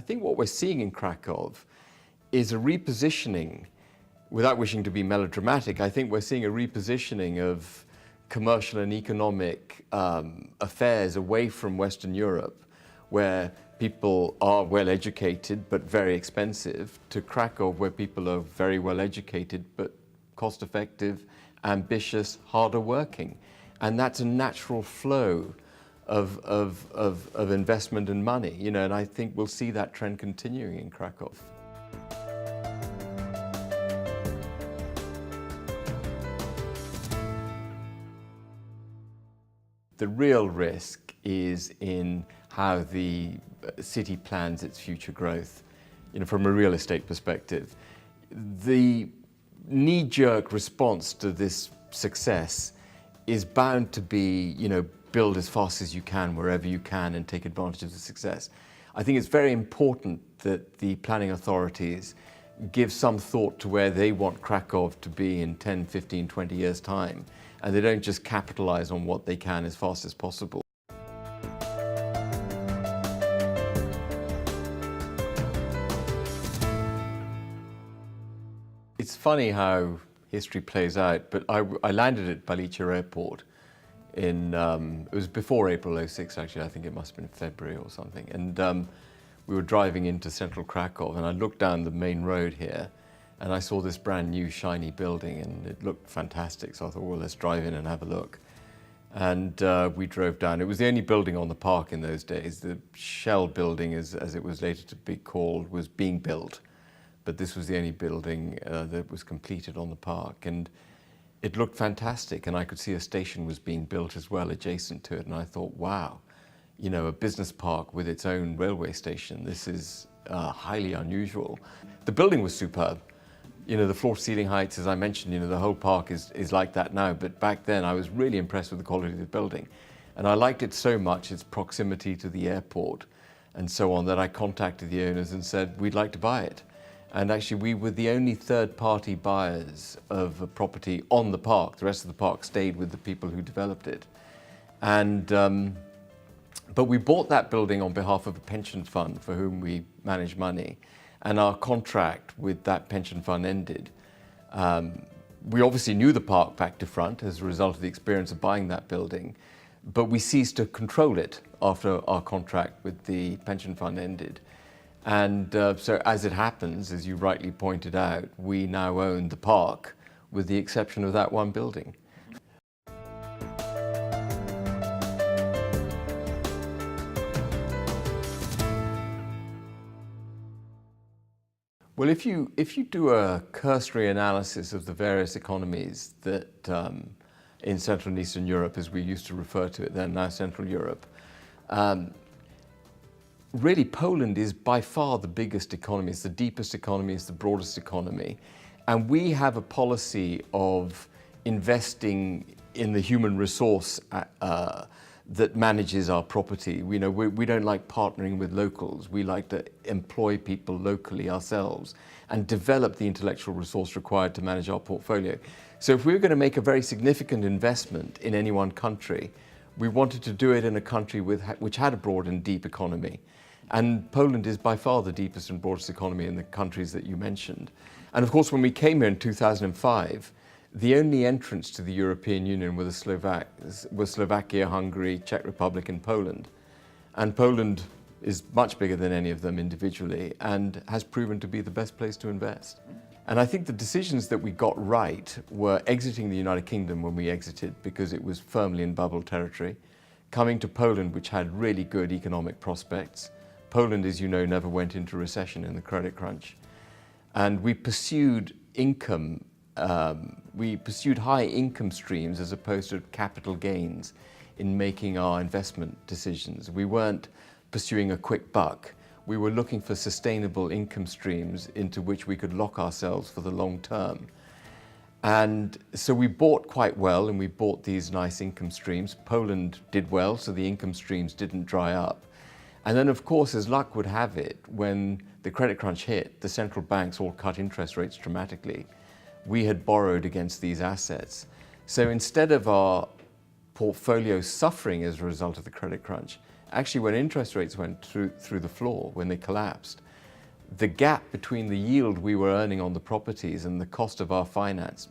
think what we're seeing in Krakow is a repositioning, without wishing to be melodramatic, I think we're seeing a repositioning of commercial and economic affairs away from Western Europe, where people are well educated but very expensive, to Krakow, where people are very well educated but cost effective, ambitious, harder working. And that's a natural flow of investment and money, you know, and I think we'll see that trend continuing in Krakow. The real risk is in how the city plans its future growth, you know, from a real estate perspective. The knee-jerk response to this success is bound to be, you know, build as fast as you can, wherever you can, and take advantage of the success. I think it's very important that the planning authorities give some thought to where they want Krakow to be in 10, 15, 20 years' time, and they don't just capitalize on what they can as fast as possible. It's funny how history plays out, but I landed at Balice Airport in, it was before April '06 actually, I think it must have been February or something, and we were driving into central Krakow, and I looked down the main road here and I saw this brand new shiny building and it looked fantastic, so I thought, well, let's drive in and have a look. And we drove down. It was the only building on the park in those days. The shell building, as it was later to be called, was being built, but this was the only building that was completed on the park, and it looked fantastic, and I could see a station was being built as well adjacent to it, and I thought, wow, you know, a business park with its own railway station, this is highly unusual. The building was superb. You know, the floor-to-ceiling heights, as I mentioned, you know, the whole park is like that now, but back then I was really impressed with the quality of the building. And I liked it so much, its proximity to the airport and so on, that I contacted the owners and said, we'd like to buy it. And actually we were the only third-party buyers of a property on the park. The rest of the park stayed with the people who developed it. And, but we bought that building on behalf of a pension fund for whom we manage money. And our contract with that pension fund ended. We obviously knew the park back to front as a result of the experience of buying that building, but we ceased to control it after our contract with the pension fund ended. And so as it happens, as you rightly pointed out, we now own the park with the exception of that one building. Well, if you do a cursory analysis of the various economies that in Central and Eastern Europe, as we used to refer to it then, now Central Europe, really Poland is by far the biggest economy, it's the deepest economy, it's the broadest economy. And we have a policy of investing in the human resource that manages our property. We don't like partnering with locals. We like to employ people locally ourselves and develop the intellectual resource required to manage our portfolio. So if we were going to make a very significant investment in any one country, we wanted to do it in a country which had a broad and deep economy. And Poland is by far the deepest and broadest economy in the countries that you mentioned. And of course, when we came here in 2005, the only entrants to the European Union were Slovakia, Hungary, Czech Republic and Poland. And Poland is much bigger than any of them individually and has proven to be the best place to invest. And I think the decisions that we got right were exiting the United Kingdom when we exited because it was firmly in bubble territory, coming to Poland, which had really good economic prospects. Poland, as you know, never went into recession in the credit crunch. And we pursued income. We pursued high income streams as opposed to capital gains in making our investment decisions. We weren't pursuing a quick buck. We were looking for sustainable income streams into which we could lock ourselves for the long term. And so we bought quite well, and we bought these nice income streams. Poland did well, so the income streams didn't dry up. And then, of course, as luck would have it, when the credit crunch hit, the central banks all cut interest rates dramatically. We had borrowed against these assets. So instead of our portfolio suffering as a result of the credit crunch, actually when interest rates went through the floor, when they collapsed, the gap between the yield we were earning on the properties and the cost of our finance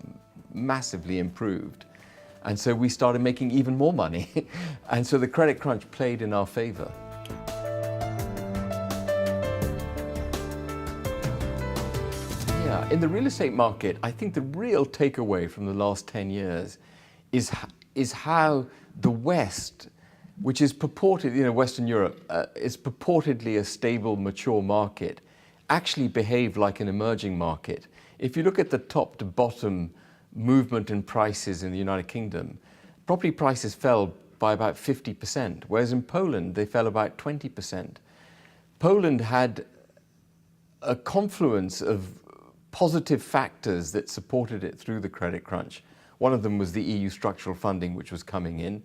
massively improved. And so we started making even more money. And so the credit crunch played in our favor. Yeah, in the real estate market, I think the real takeaway from the last 10 years is how the West, which is purported, Western Europe, is purportedly a stable, mature market, actually behaved like an emerging market. If you look at the top to bottom movement in prices in the United Kingdom, property prices fell by about 50%, whereas in Poland they fell about 20%. Poland had a confluence of positive factors that supported it through the credit crunch. One of them was the EU structural funding, which was coming in.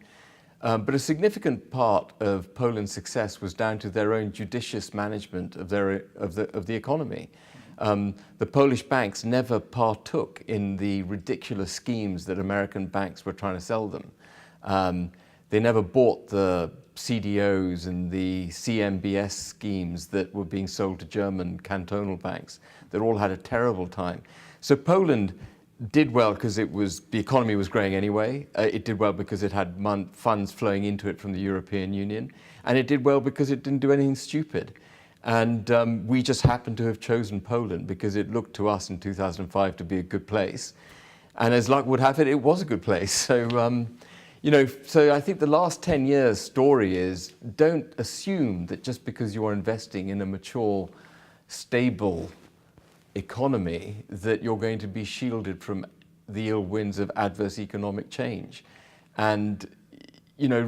But a significant part of Poland's success was down to their own judicious management of the economy. The Polish banks never partook in the ridiculous schemes that American banks were trying to sell them. They never bought the CDOs and the CMBS schemes that were being sold to German cantonal banks that all had a terrible time. So Poland did well because the economy was growing anyway. It did well because it had funds flowing into it from the European Union. And it did well because it didn't do anything stupid. And we just happened to have chosen Poland because it looked to us in 2005 to be a good place. And as luck would have it, it was a good place. So, so I think the last 10 years story is don't assume that just because you are investing in a mature, stable economy that you're going to be shielded from the ill winds of adverse economic change. And,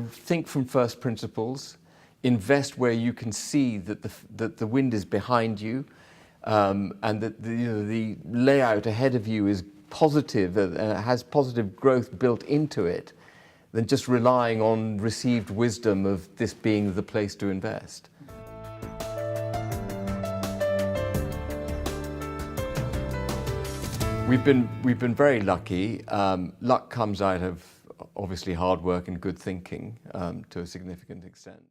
think from first principles, invest where you can see that the wind is behind you, and that the layout ahead of you is positive, has positive growth built into it, than just relying on received wisdom of this being the place to invest. We've been very lucky. Luck comes out of obviously hard work and good thinking to a significant extent.